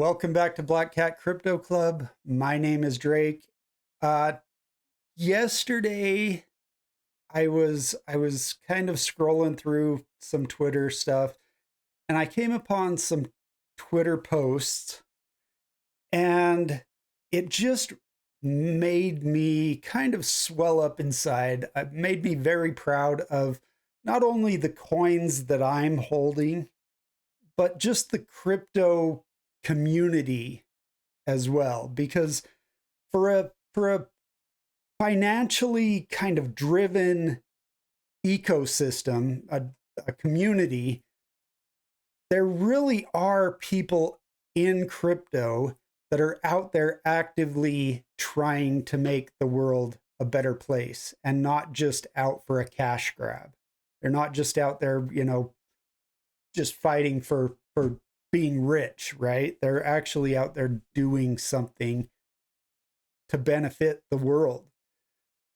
Welcome back to Black Cat Crypto Club. My name is Drake. Uh, Yesterday I was kind of scrolling through some Twitter stuff, and I came upon some Twitter posts, and it just made me kind of swell up inside. It made me very proud of not only the coins that I'm holding, but just the crypto community as well, because for a financially kind of driven ecosystem, a community, there really are people in crypto that are out there actively trying to make the world a better place and not just out for a cash grab. They're not just out there, just fighting for being rich, right? They're actually out there doing something to benefit the world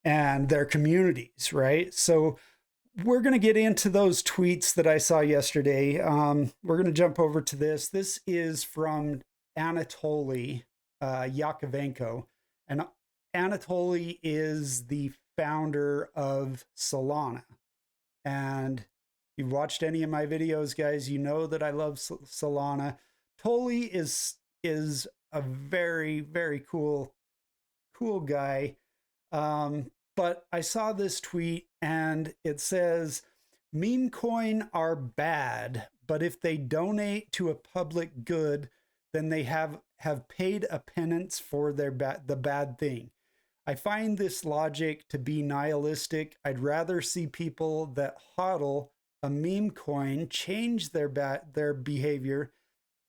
and their communities, right? So we're going to get into those tweets that I saw yesterday. We're going to jump over to this. This is from Anatoly Yakovenko. And Anatoly is the founder of Solana. And if you've watched any of my videos, guys, you know that I love Solana. Toly is a very, very cool guy. But I saw this tweet and it says, meme coin are bad, but if they donate to a public good, then they have paid a penance for the bad thing. I find this logic to be nihilistic. I'd rather see people that hodl a meme coin change their behavior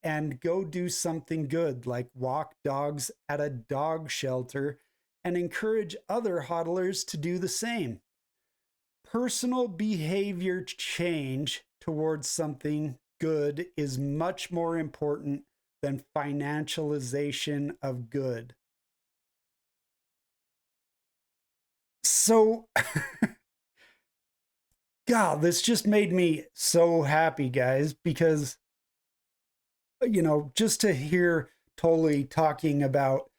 and go do something good, like walk dogs at a dog shelter and encourage other hodlers to do the same. Personal behavior change towards something good is much more important than financialization of good. So, God, this just made me so happy, guys, because, just to hear Toly talking about,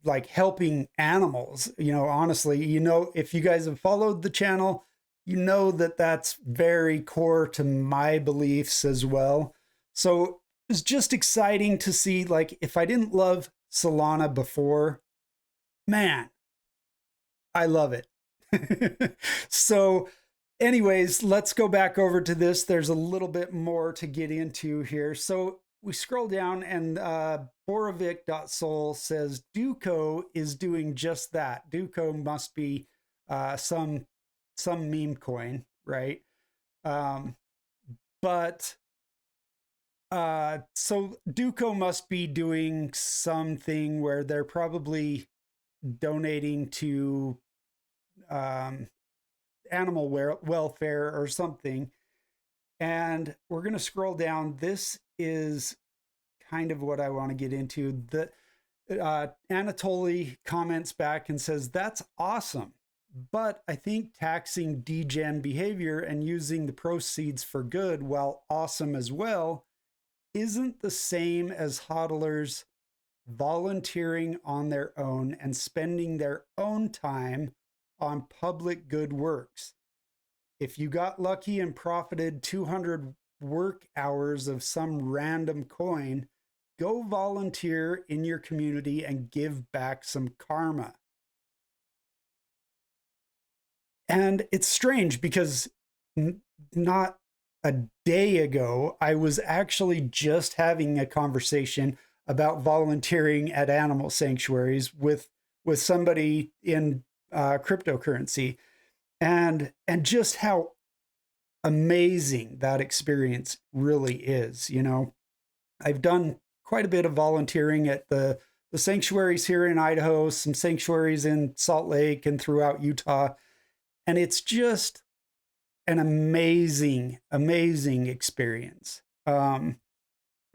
like helping animals, honestly, if you guys have followed the channel, you know that that's very core to my beliefs as well. So it's just exciting to see, like, if I didn't love Solana before, man, I love it. So anyways, let's go back over to this. There's a little bit more to get into here. So we scroll down and Borovic.Sol says Duco is doing just that. Duco must be some meme coin, right? But so Duco must be doing something where they're probably donating to animal welfare or something. And we're going to scroll down. This is kind of what I want to get into. The Anatoly comments back and says, that's awesome. But I think taxing degen behavior and using the proceeds for good, while awesome as well, isn't the same as hodlers volunteering on their own and spending their own time on public good works. If you got lucky and profited 200 work hours of some random coin, go volunteer in your community and give back some karma. And it's strange because not a day ago, I was actually just having a conversation about volunteering at animal sanctuaries with somebody in cryptocurrency, and just how amazing that experience really is. I've done quite a bit of volunteering at the sanctuaries here in Idaho, some sanctuaries in Salt Lake and throughout Utah, and it's just an amazing experience. And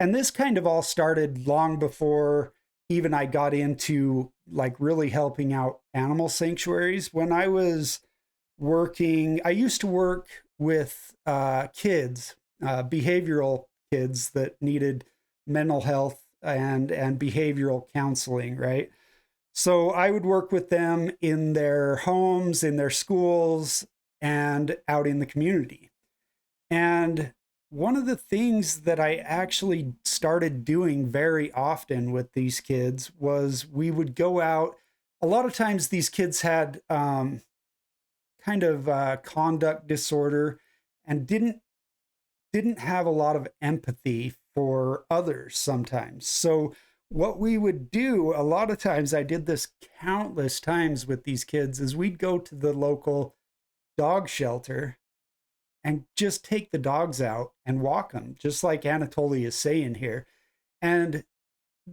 this kind of all started long before even I got into like really helping out animal sanctuaries. When I was working, I used to work with kids, behavioral kids that needed mental health and behavioral counseling, right? So I would work with them in their homes, in their schools, and out in the community. And one of the things that I actually started doing very often with these kids was we would go out. A lot of times these kids had kind of conduct disorder and didn't have a lot of empathy for others sometimes. So what we would do a lot of times, I did this countless times with these kids, is we'd go to the local dog shelter and just take the dogs out and walk them, just like Anatoly is saying here. And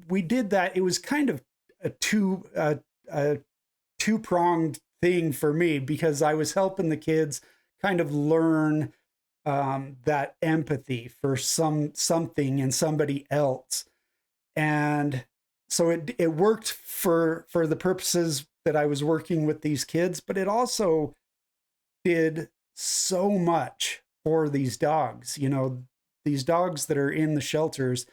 we did that. It was kind of a two-pronged thing for me, because I was helping the kids kind of learn that empathy for something and somebody else. And so it worked for the purposes that I was working with these kids, but it also did so much for these dogs. You know, these dogs that are in the shelters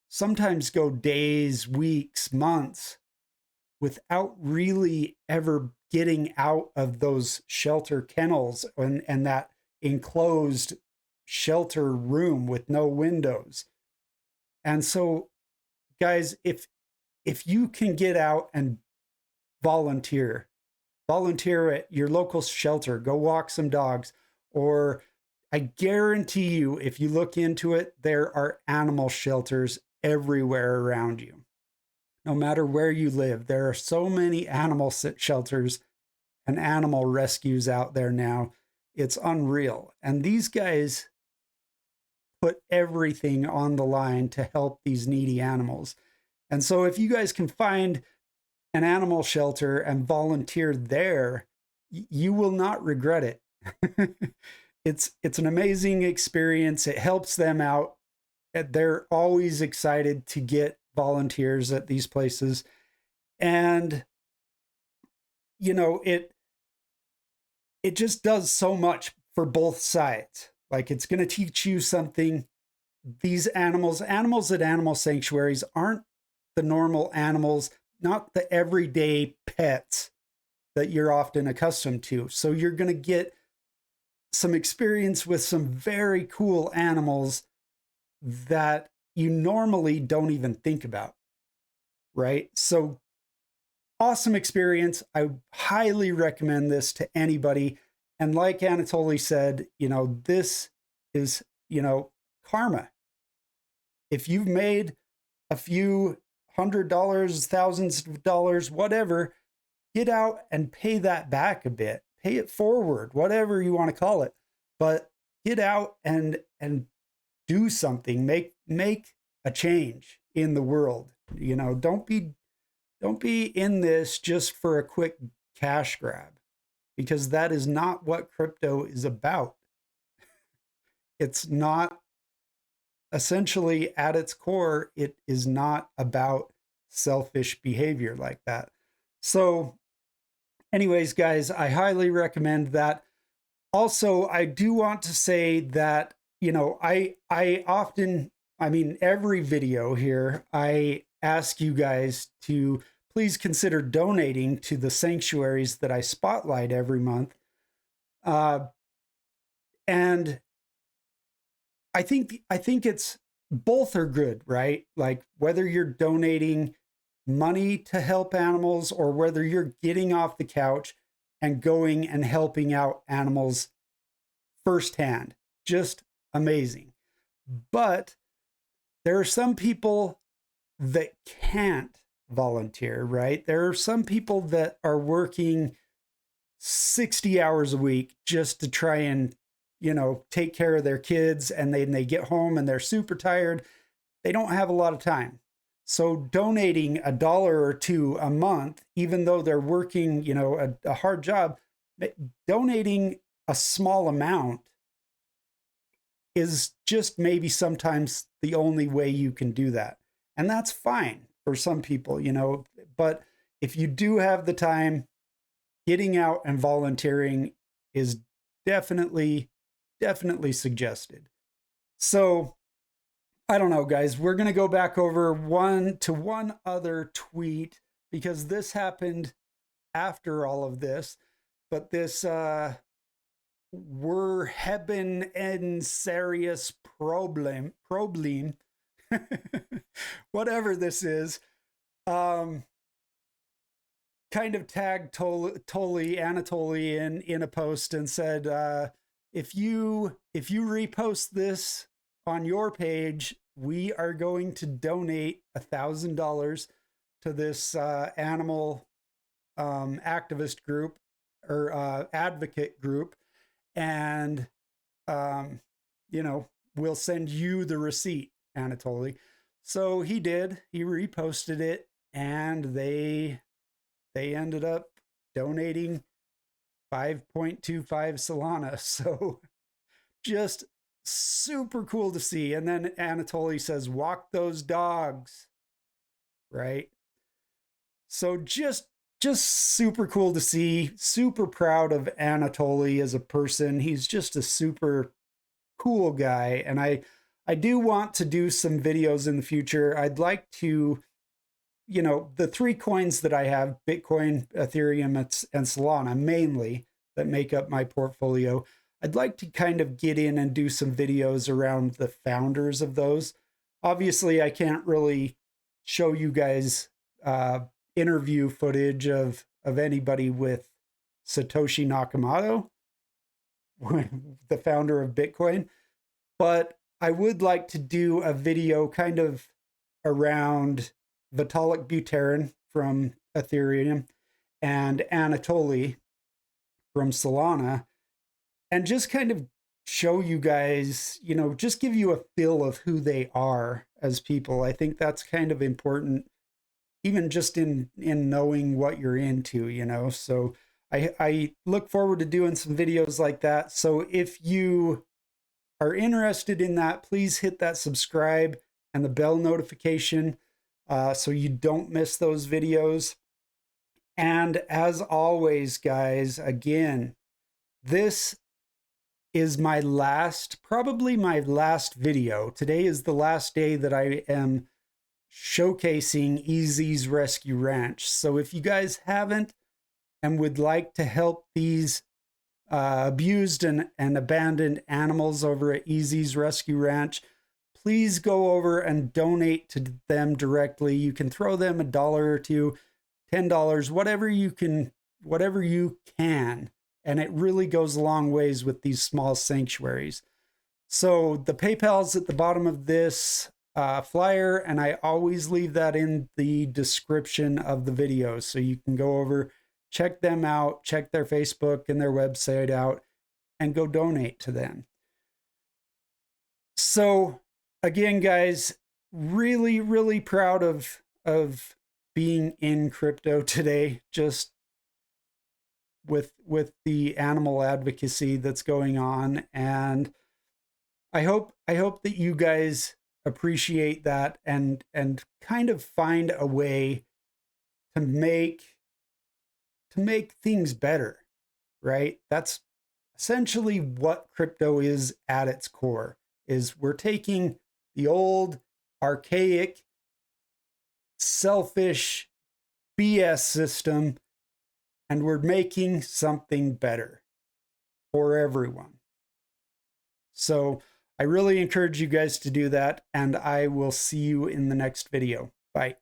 sometimes go days, weeks, months without really ever getting out of those shelter kennels and that enclosed shelter room with no windows. And so, guys, if you can get out and volunteer at your local shelter, go walk some dogs, or I guarantee you, if you look into it, there are animal shelters everywhere around you. No matter where you live, there are so many animal shelters and animal rescues out there now. It's unreal. And these guys put everything on the line to help these needy animals. And so if you guys can find an animal shelter and volunteer there, you will not regret it. It's an amazing experience. It helps them out. They're always excited to get volunteers at these places. And you know, it just does so much for both sides. Like, it's going to teach you something. These animals at animal sanctuaries aren't the normal animals, not the everyday pets that you're often accustomed to. So you're going to get some experience with some very cool animals that you normally don't even think about, right? So awesome experience. I highly recommend this to anybody. And like Anatoly said, you know, this is, you know, karma. If you've made a few $100s, thousands of dollars, whatever, get out and pay that back a bit. Pay it forward, whatever you want to call it. But get out and do something. Make a change in the world. You know, don't be in this just for a quick cash grab, because that is not what crypto is about. It's not, essentially at its core, it is not about selfish behavior like that. So anyways, guys, I highly recommend that. Also, I do want to say that, you know, I often, I mean, every video here, I ask you guys to please consider donating to the sanctuaries that I spotlight every month. And I think it's, both are good, right? Like, whether you're donating money to help animals or whether you're getting off the couch and going and helping out animals firsthand, just amazing. But there are some people that can't volunteer, right? There are some people that are working 60 hours a week just to try and, you know, take care of their kids, and they get home and they're super tired. They don't have a lot of time. So donating $1 or $2 a month, even though they're working, you know, a hard job, donating a small amount is just maybe sometimes the only way you can do that. And that's fine for some people, you know, but if you do have the time, getting out and volunteering is definitely suggested. So I don't know, guys. We're going to go back over one other tweet because this happened after all of this. But this wir haben ein serious problem, whatever this is, kind of tagged Anatoly in a post and said, if you repost this on your page, we are going to donate $1,000 to this animal activist group or advocate group, and we'll send you the receipt, Anatoly. So he did. He reposted it, and they ended up donating 5.25 Solana. So just super cool to see. And then Anatoly says, "Walk those dogs," right? So just super cool to see. Super proud of Anatoly as a person. He's just a super cool guy, and I do want to do some videos in the future. I'd like to, the three coins that I have, Bitcoin, Ethereum, and Solana mainly, that make up my portfolio. I'd like to kind of get in and do some videos around the founders of those. Obviously, I can't really show you guys interview footage of anybody with Satoshi Nakamoto, the founder of Bitcoin, but I would like to do a video kind of around Vitalik Buterin from Ethereum and Anatoly from Solana, and just kind of show you guys, just give you a feel of who they are as people. I think that's kind of important, even just in knowing what you're into, So I look forward to doing some videos like that. So if you are interested in that, please hit that subscribe and the bell notification so you don't miss those videos. And as always, guys, again, this is probably my last video. Today is the last day that I am showcasing ezsrescueranch. So if you guys haven't and would like to help these abused and abandoned animals over at ezsrescueranch, please go over and donate to them directly. You can throw them $1 or $2, $10, whatever you can, and it really goes a long ways with these small sanctuaries. So the PayPal's at the bottom of this flyer, and I always leave that in the description of the video, so you can go over, check them out, check their Facebook and their website out, and go donate to them. So again, guys, really, really proud of being in crypto today, just with the animal advocacy that's going on. And I hope that you guys appreciate that and kind of find a way to make things better, right? That's essentially what crypto is at its core, is we're taking the old, archaic, selfish BS system and we're making something better for everyone. So I really encourage you guys to do that, and I will see you in the next video. Bye.